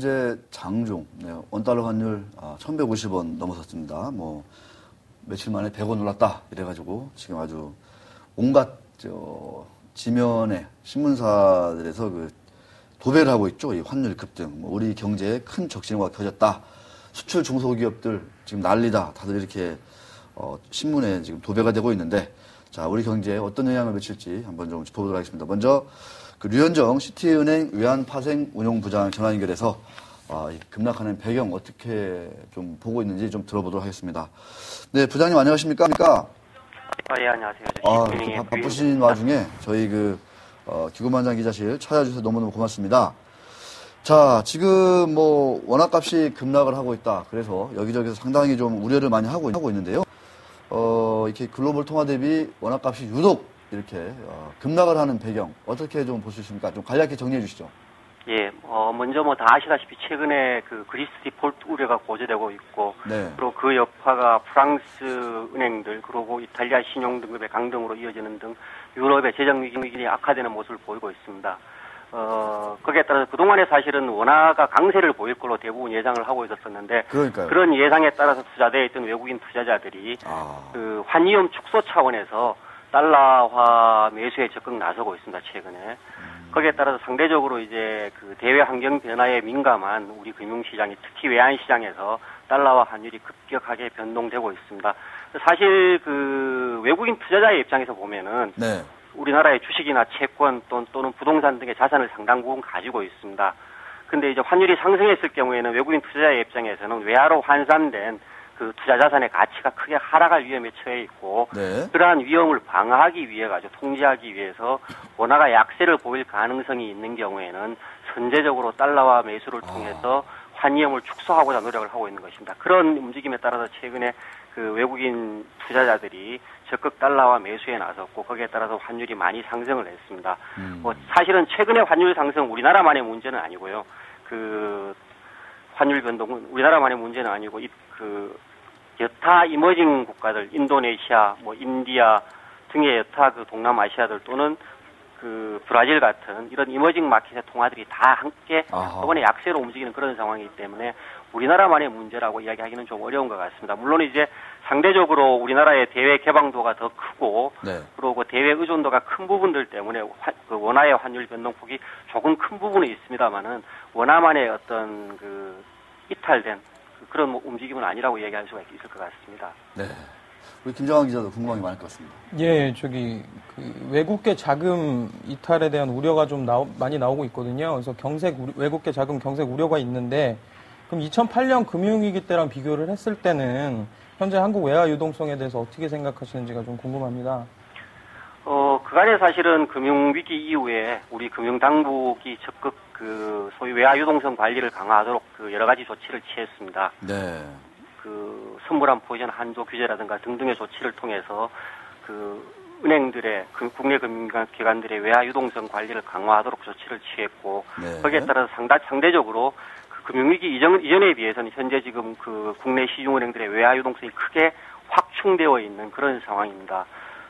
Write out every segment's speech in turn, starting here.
어제 장중, 네, 원달러 환율 1,150원 넘어섰습니다. 뭐 며칠 만에 100원 올랐다 이래가지고 지금 아주 온갖 지면에 신문사들에서 그 도배를 하고 있죠. 이 환율 급등, 뭐 우리 경제에 큰 적신호가 켜졌다. 수출 중소기업들 지금 난리다. 다들 이렇게 신문에 지금 도배가 되고 있는데, 자, 우리 경제에 어떤 영향을 미칠지 한번 좀 짚어보도록 하겠습니다. 먼저 그 류현정 시티은행 외환파생운용부장 전화 연결해서 이 급락하는 배경 어떻게 좀 보고 있는지 좀 들어보도록 하겠습니다. 네, 부장님 안녕하십니까? 예, 안녕하세요. 바쁘신 와중에 저희 기구만장 기자실 찾아주셔서 너무너무 고맙습니다. 자, 지금 뭐 원화값이 급락을 하고 있다. 그래서 여기저기서 상당히 좀 우려를 많이 하고 있는데요. 이렇게 글로벌 통화 대비 원화값이 유독 이렇게 급락을 하는 배경 어떻게 좀 볼 수 있습니까? 좀 간략히 정리해 주시죠. 예, 먼저 뭐 다 아시다시피 최근에 그 그리스 디폴트 우려가 고조되고 있고, 네. 그리고 그 여파가 프랑스 은행들, 그리고 이탈리아 신용 등급의 강등으로 이어지는 등 유럽의 재정 위기가 악화되는 모습을 보이고 있습니다. 거기에 따라서 그동안에 사실은 원화가 강세를 보일 걸로 대부분 예상을 하고 있었었는데, 그러니까요. 그런 예상에 따라서 투자되어 있던 외국인 투자자들이 그 환위험 축소 차원에서 달러화 매수에 적극 나서고 있습니다, 최근에. 거기에 따라서 상대적으로 이제 그 대외 환경 변화에 민감한 우리 금융시장이, 특히 외환시장에서 달러화 환율이 급격하게 변동되고 있습니다. 사실 그 외국인 투자자의 입장에서 보면은, 네. 우리나라의 주식이나 채권 또는 부동산 등의 자산을 상당 부분 가지고 있습니다. 근데 이제 환율이 상승했을 경우에는 외국인 투자자의 입장에서는 외화로 환산된 그 투자 자산의 가치가 크게 하락할 위험에 처해 있고, 네. 그러한 위험을 방어하기 위해 통제하기 위해서 원화가 약세를 보일 가능성이 있는 경우에는 선제적으로 달러화 매수를 통해서 환위험을 축소하고자 노력을 하고 있는 것입니다. 그런 움직임에 따라서 최근에 그 외국인 투자자들이 적극 달러화 매수에 나섰고, 거기에 따라서 환율이 많이 상승을 했습니다. 사실은 최근의 환율 상승 우리나라만의 문제는 아니고요. 그 환율 변동은 우리나라만의 문제는 아니고 여타 이머징 국가들, 인도네시아, 인디아 등의 여타 그 동남아시아들 또는 그 브라질 같은 이런 이머징 마켓의 통화들이 다 함께 이번에 약세로 움직이는 그런 상황이기 때문에 우리나라만의 문제라고 이야기하기는 좀 어려운 것 같습니다. 물론 이제 상대적으로 우리나라의 대외 개방도가 더 크고, 네. 그리고 대외 의존도가 큰 부분들 때문에 그 원화의 환율 변동폭이 조금 큰 부분이 있습니다만은 원화만의 어떤 그 이탈된 그런 움직임은 아니라고 이야기할 수가 있을 것 같습니다. 네. 우리 김정환 기자도 궁금한 게 많을 것 같습니다. 예, 외국계 자금 이탈에 대한 우려가 좀 많이 나오고 있거든요. 그래서 외국계 자금 경색 우려가 있는데, 그럼 2008년 금융위기 때랑 비교를 했을 때는 현재 한국 외화 유동성에 대해서 어떻게 생각하시는지가 좀 궁금합니다. 그간에 사실은 금융위기 이후에 우리 금융당국이 적극 소위 외화 유동성 관리를 강화하도록 여러 가지 조치를 취했습니다. 네. 선물한 포지션 한도 규제라든가 등등의 조치를 통해서 은행들의 국내 금융기관들의 외화 유동성 관리를 강화하도록 조치를 취했고, 네. 거기에 따라서 상대적으로 금융위기 이전에 비해서는 현재 지금 국내 시중은행들의 외화 유동성이 크게 확충되어 있는 그런 상황입니다.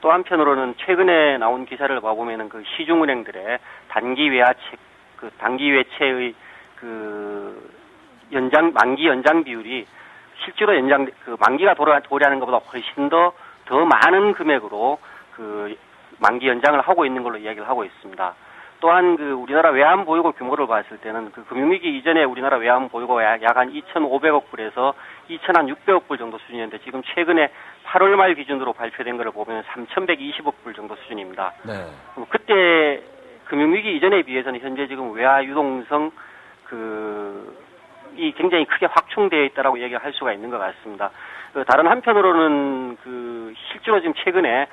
또 한편으로는 최근에 나온 기사를 봐보면은 시중은행들의 단기 외채의 만기 연장 비율이 실제로 만기가 도래하는 것보다 훨씬 더 많은 금액으로 만기 연장을 하고 있는 걸로 이야기를 하고 있습니다. 또한 우리나라 외환 보유고 규모를 봤을 때는 금융위기 이전에 우리나라 외환 보유고가 약 한 2,500억 불에서 2,600억 불 정도 수준이었는데, 지금 최근에 8월 말 기준으로 발표된 것을 보면 3,120억 불 정도 수준입니다. 네. 그때 금융위기 이전에 비해서는 현재 지금 외화 유동성 이 굉장히 크게 확충되어 있다라고 얘기할 수가 있는 것 같습니다. 다른 한편으로는 실제로 지금 최근에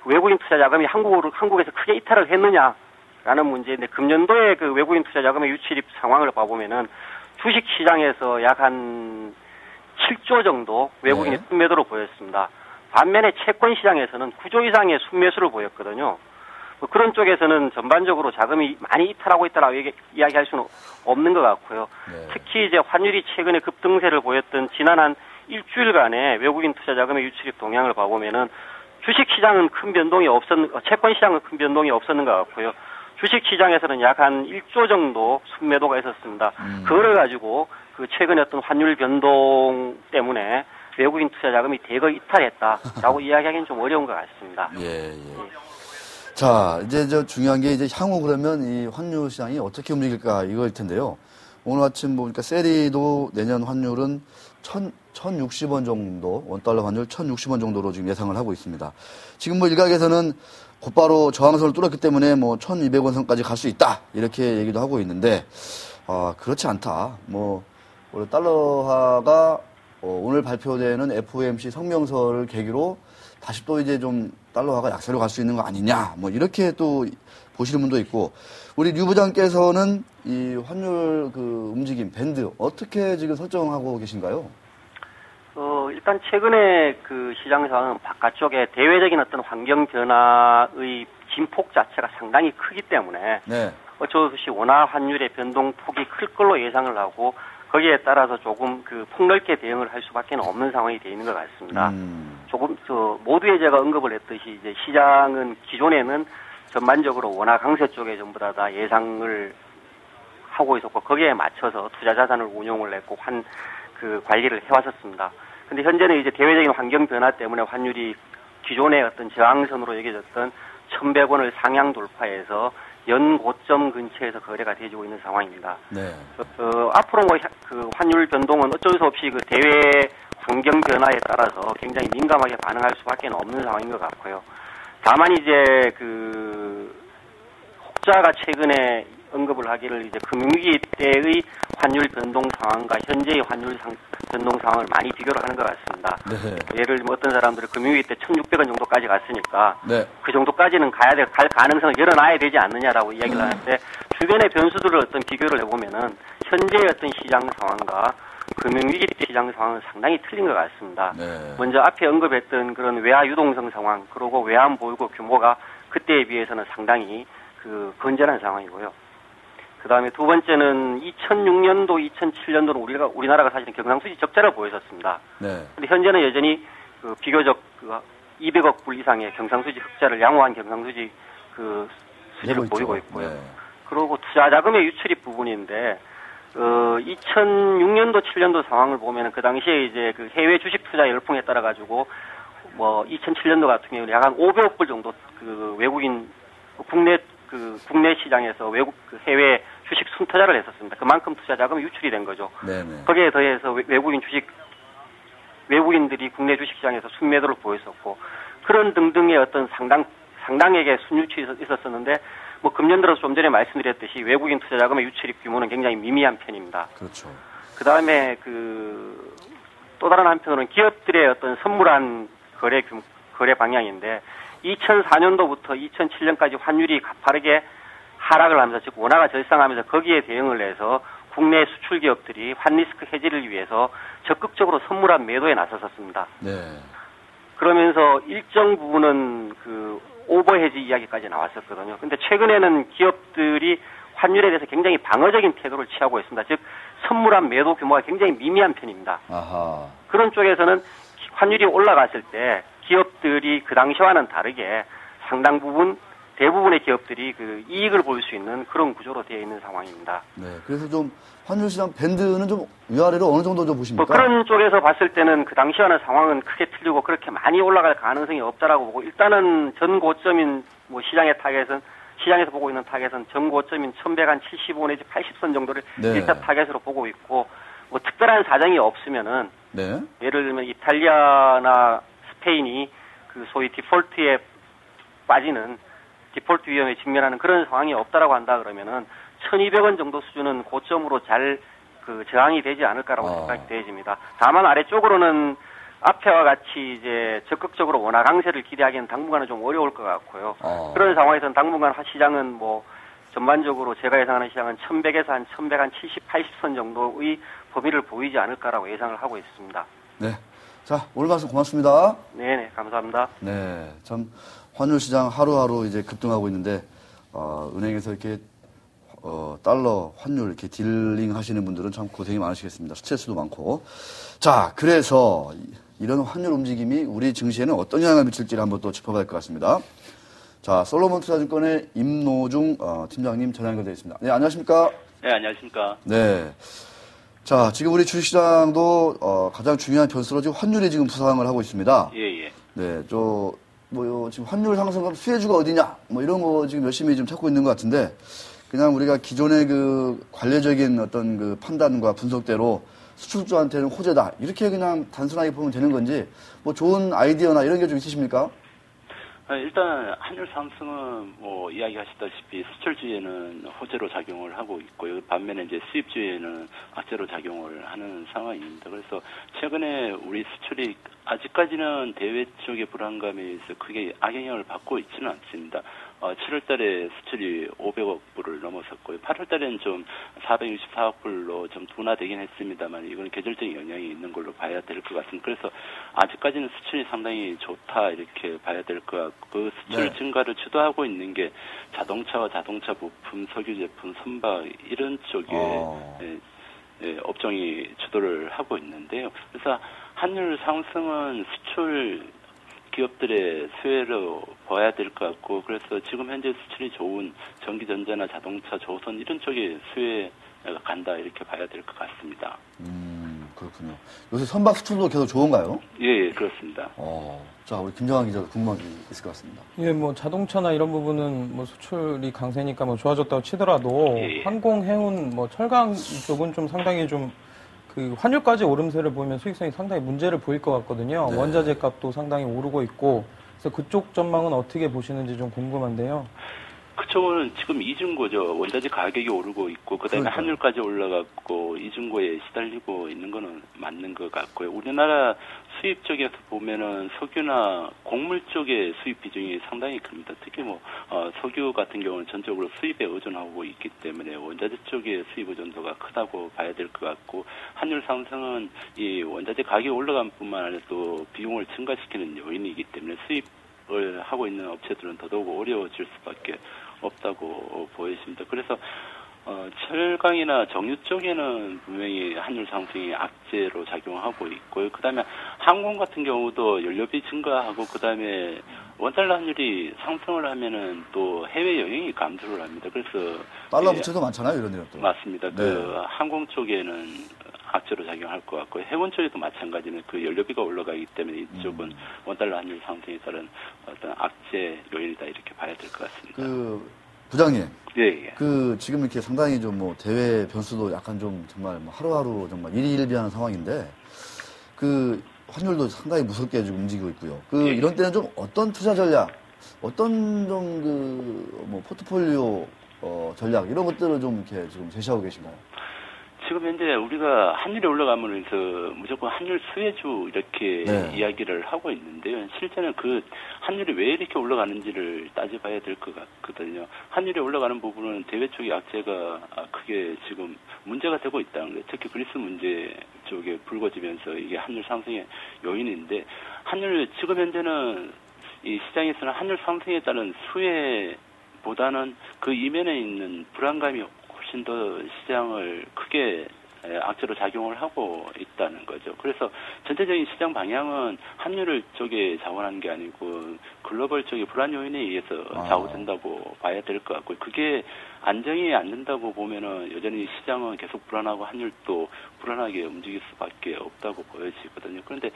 외국인 투자 자금이 한국에서 크게 이탈을 했느냐라는 문제인데, 금년도에 외국인 투자 자금의 유출입 상황을 봐보면은 주식 시장에서 약 한 7조 정도 외국인이 네. 순매도로 보였습니다. 반면에 채권 시장에서는 9조 이상의 순매수를 보였거든요. 그런 쪽에서는 전반적으로 자금이 많이 이탈하고 있다라고 이야기할 수는 없는 것 같고요. 네. 특히 이제 환율이 최근에 급등세를 보였던 지난 한 일주일간의 외국인 투자 자금의 유출입 동향을 봐보면은 주식 시장은 큰 변동이 채권 시장은 큰 변동이 없었는 것 같고요. 주식시장에서는 약 한 1조 정도 순매도가 있었습니다. 그걸 가지고 그 최근에 어떤 환율 변동 때문에 외국인 투자 자금이 대거 이탈했다라고 이야기하기는 좀 어려운 것 같습니다. 예. 자, 이제 중요한 게 이제 향후 그러면 이 환율 시장이 어떻게 움직일까 이거일 텐데요. 오늘 아침 보니까 세리도 내년 환율은 1,060원 정도, 원달러 환율 1,060원 정도로 지금 예상을 하고 있습니다. 지금 뭐 일각에서는 곧바로 저항선을 뚫었기 때문에 뭐 1,200원 선까지 갈 수 있다 이렇게 얘기도 하고 있는데 그렇지 않다. 뭐 원래 달러화가 오늘 발표되는 FOMC 성명서를 계기로 다시 또 이제 좀 달러화가 약세로 갈 수 있는 거 아니냐 뭐 이렇게 또 보시는 분도 있고 우리 류 부장께서는 이 환율 그 움직임 밴드 어떻게 지금 설정하고 계신가요? 일단 최근에 그 시장 상황은 바깥쪽에 대외적인 어떤 환경 변화의 진폭 자체가 상당히 크기 때문에 네. 어쩔 수 없이 원화 환율의 변동폭이 클 걸로 예상을 하고 거기에 따라서 조금 그 폭넓게 대응을 할 수밖에 없는 상황이 되어 있는 것 같습니다. 조금 모두에 제가 언급을 했듯이 이제 시장은 기존에는 전반적으로 원화 강세 쪽에 전부 다 예상을 하고 있었고 거기에 맞춰서 투자 자산을 운용을 했고 그 관리를 해왔었습니다. 근데 현재는 이제 대외적인 환경 변화 때문에 환율이 기존의 어떤 저항선으로 여겨졌던 1,100원을 상향 돌파해서 연고점 근처에서 거래가 되어지고 있는 상황입니다. 네. 앞으로 그 환율 변동은 어쩔 수 없이 그 대외 환경 변화에 따라서 굉장히 민감하게 반응할 수밖에 없는 상황인 것 같고요. 다만 이제 그 혹자가 최근에 언급을 하기를 이제 금융위기 때의 환율 변동 상황과 현재의 환율 변동 상황을 많이 비교를 하는 것 같습니다. 네. 예를 들면 어떤 사람들은 금융위기 때 1,600원 정도까지 갔으니까 네. 그 정도까지는 갈 가능성을 열어놔야 되지 않느냐라고 이야기를 하는데 주변의 변수들을 어떤 비교를 해보면은 현재의 어떤 시장 상황과 금융위기 때 시장 상황은 상당히 틀린 것 같습니다. 네. 먼저 앞에 언급했던 그런 외화 유동성 상황, 그리고 외환 보유고 규모가 그때에 비해서는 상당히 그 건전한 상황이고요. 그 다음에 두 번째는 2006년도, 2007년도는 우리나라가 사실은 경상수지 적자를 보였었습니다. 네. 근데 현재는 여전히 그 비교적 그 200억 불 이상의 경상수지 흑자를 양호한 경상수지 그 수지를 보이고 있고요. 네. 그리고 투자 자금의 유출입 부분인데 2006년도, 7년도 상황을 보면은 그 당시에 이제 그 해외 주식 투자 열풍에 따라 가지고 뭐 2007년도 같은 경우는 약 한 500억 불 정도 그 외국인 국내 시장에서 외국 해외 주식 순투자를 했었습니다. 그만큼 투자 자금이 유출이 된 거죠. 네네. 거기에 더해서 외국인들이 국내 주식 시장에서 순매도를 보였었고 그런 등등의 어떤 상당하게 순유출이 있었었는데 뭐 금년 들어서 좀 전에 말씀드렸듯이 외국인 투자 자금의 유출입 규모는 굉장히 미미한 편입니다. 그렇죠. 그 다음에 또 다른 한편으로는 기업들의 어떤 선물한 거래 방향인데 2004년도부터 2007년까지 환율이 가파르게 하락을 하면서 즉 원화가 절상하면서 거기에 대응을 해서 국내 수출 기업들이 환리스크 해지를 위해서 적극적으로 선물한 매도에 나섰었습니다. 네. 그러면서 일정 부분은 그 오버헤지 이야기까지 나왔었거든요. 근데 최근에는 기업들이 환율에 대해서 굉장히 방어적인 태도를 취하고 있습니다. 즉 선물한 매도 규모가 굉장히 미미한 편입니다. 아하. 그런 쪽에서는 환율이 올라갔을 때 기업들이 그 당시와는 다르게 상당 부분 대부분의 기업들이 그 이익을 볼 수 있는 그런 구조로 되어 있는 상황입니다. 네. 그래서 좀 환율 시장 밴드는 좀 위아래로 어느 정도 좀 보십니까? 뭐 그런 쪽에서 봤을 때는 그 당시와는 상황은 크게 틀리고 그렇게 많이 올라갈 가능성이 없다라고 보고 일단은 전 고점인 뭐 시장에서 보고 있는 타겟은 전 고점인 1,175 내지 80선 정도를 네. 일단 타겟으로 보고 있고 뭐 특별한 사정이 없으면은 네. 예를 들면 이탈리아나 스페인이 그 소위 디폴트에 빠지는 디폴트 위험에 직면하는 그런 상황이 없다라고 한다 그러면은 1,200원 정도 수준은 고점으로 잘 그 저항이 되지 않을까라고 생각이 되어집니다. 다만 아래쪽으로는 앞에와 같이 이제 적극적으로 원화 강세를 기대하기는 당분간은 좀 어려울 것 같고요. 그런 상황에서는 당분간 시장은 뭐 전반적으로 제가 예상하는 시장은 1,100에서 한 1,170, 80선 정도의 범위를 보이지 않을까라고 예상을 하고 있습니다. 네. 자, 오늘 말씀 고맙습니다. 네네, 감사합니다. 네. 참, 환율 시장 하루하루 이제 급등하고 있는데, 은행에서 이렇게, 달러, 환율 이렇게 딜링 하시는 분들은 참 고생이 많으시겠습니다. 스트레스도 많고. 자, 그래서 이런 환율 움직임이 우리 증시에는 어떤 영향을 미칠지를 한번 또 짚어봐야 할 것 같습니다. 자, 솔로몬 투자증권의 임노중 팀장님 전화 연결되어 있습니다. 네, 안녕하십니까? 네, 안녕하십니까? 네. 자, 지금 우리 주식시장도 가장 중요한 변수로 지금 환율이 지금 부상을 하고 있습니다. 예, 예. 네, 지금 환율 상승하면 수혜주가 어디냐? 뭐 이런 거 지금 열심히 좀 찾고 있는 것 같은데, 그냥 우리가 기존의 그 관례적인 어떤 그 판단과 분석대로 수출주한테는 호재다. 이렇게 그냥 단순하게 보면 되는 건지, 뭐 좋은 아이디어나 이런 게 좀 있으십니까? 일단 환율 상승은 뭐 이야기하셨다시피 수출주에는 호재로 작용을 하고 있고요. 반면에 이제 수입주에는 악재로 작용을 하는 상황입니다. 그래서 최근에 우리 수출이 아직까지는 대외 쪽의 불안감에 의해서 크게 악영향을 받고 있지는 않습니다. 7월 달에 수출이 500억 불을 넘어섰고요. 8월 달에는 좀 464억 불로 좀 둔화되긴 했습니다만 이건 계절적인 영향이 있는 걸로 봐야 될 것 같습니다. 그래서 아직까지는 수출이 상당히 좋다 이렇게 봐야 될 것 같고 그 수출 증가를 주도하고 있는 게 자동차와 자동차 부품, 석유 제품, 선박 이런 쪽에 업종이 주도를 하고 있는데요. 그래서 환율 상승은 수출 기업들의 수혜로 봐야 될 것 같고 그래서 지금 현재 수출이 좋은 전기전자나 자동차, 조선 이런 쪽에 수혜가 간다 이렇게 봐야 될 것 같습니다. 그렇군요. 요새 선박 수출도 계속 좋은가요? 예, 그렇습니다. 자, 우리 김정환 기자도 궁금한 게 있을 것 같습니다. 예, 뭐 자동차나 이런 부분은 뭐 수출이 강세니까 뭐 좋아졌다고 치더라도 예. 항공, 해운, 뭐 철강 쪽은 좀 상당히 좀 그 환율까지 오름세를 보이면 수익성이 상당히 문제를 보일 것 같거든요. 네. 원자재 값도 상당히 오르고 있고 그래서 그쪽 전망은 어떻게 보시는지 좀 궁금한데요. 그쪽은 지금 이중고죠. 원자재 가격이 오르고 있고 그다음에 그러니까요. 환율까지 올라갔고 이중고에 시달리고 있는 거는 맞는 것 같고요. 우리나라 수입 쪽에서 보면은 석유나 곡물 쪽의 수입 비중이 상당히 큽니다. 특히 뭐 석유 같은 경우는 전적으로 수입에 의존하고 있기 때문에 원자재 쪽의 수입 의존도가 크다고 봐야 될 것 같고 환율 상승은 이 원자재 가격이 올라간 뿐만 아니라 또 비용을 증가시키는 요인이기 때문에 수입을 하고 있는 업체들은 더더욱 어려워질 수밖에 없다고 보여집니다. 그래서 철강이나 정유 쪽에는 분명히 환율 상승이 악재로 작용하고 있고요. 그다음에 항공 같은 경우도 연료비 증가하고 그다음에 원달러 환율이 상승을 하면은 또 해외 영향이 감소를 합니다. 그래서 달러 부채도 많잖아요, 이런 일은 또. 맞습니다. 네. 그 항공 쪽에는 악재로 작용할 것 같고 해운 쪽에도 마찬가지는 그 연료비가 올라가기 때문에 이쪽은 원달러 환율 상승에 따른 어떤 악재 요인이다 이렇게 봐야 될 것 같습니다. 부장님. 예. 지금 이렇게 상당히 좀 뭐 대외 변수도 약간 좀 정말 뭐 하루하루 정말 일희일비하는 상황인데 환율도 상당히 무섭게 지금 움직이고 있고요. 예. 이런 때는 좀 어떤 투자 전략, 어떤 좀 뭐 포트폴리오 전략 이런 것들을 좀 이렇게 지금 제시하고 계신가요? 지금 현재 우리가 환율이 올라가면서 무조건 환율 수혜주 이렇게 네. 이야기를 하고 있는데요. 실제는 그 환율이 왜 이렇게 올라가는지를 따져봐야 될 것 같거든요. 환율이 올라가는 부분은 대외 쪽의 악재가 크게 지금 문제가 되고 있다는 거예요. 특히 그리스 문제 쪽에 불거지면서 이게 환율 상승의 요인인데 지금 현재는 이 시장에서는 환율 상승에 따른 수혜보다는 그 이면에 있는 불안감이 훨씬 더 시장을 크게 악재로 작용을 하고 있다는 거죠. 그래서 전체적인 시장 방향은 환율을 쪽에 자원하는 게 아니고 글로벌 쪽의 불안 요인에 의해서 좌우된다고 봐야 될 것 같고요. 그게 안정이 안 된다고 보면은 여전히 시장은 계속 불안하고 환율도 불안하게 움직일 수밖에 없다고 보여지거든요. 그런데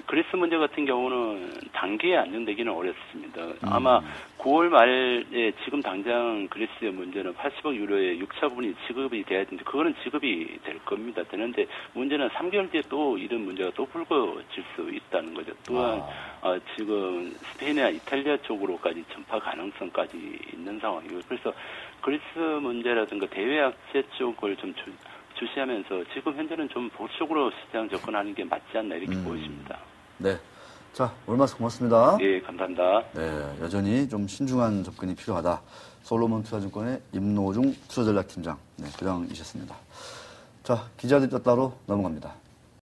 그리스 문제 같은 경우는 단기에 안정되기는 어렵습니다. 아마 9월 말에 지금 당장 그리스의 문제는 80억 유로의 6차 부분이 지급이 돼야 되는데 그거는 지급이 될 겁니다. 되는데 문제는 3개월 뒤에 또 이런 문제가 또 불거질 수 있다는 거죠. 또한 지금 스페인이나 이탈리아 쪽으로까지 전파 가능성까지 있는 상황이고 그래서 그리스 문제라든가 대외 악재 쪽을 좀 주시하면서 지금 현재는 좀 보수적으로 시장 접근하는 게 맞지 않나 이렇게 보여집니다. 네. 자, 오늘 말씀 고맙습니다. 예, 감사합니다. 네, 여전히 좀 신중한 접근이 필요하다. 솔로몬 투자증권의 임노중 투자전략팀장, 부장이셨습니다. 자, 기자들 따로 넘어갑니다.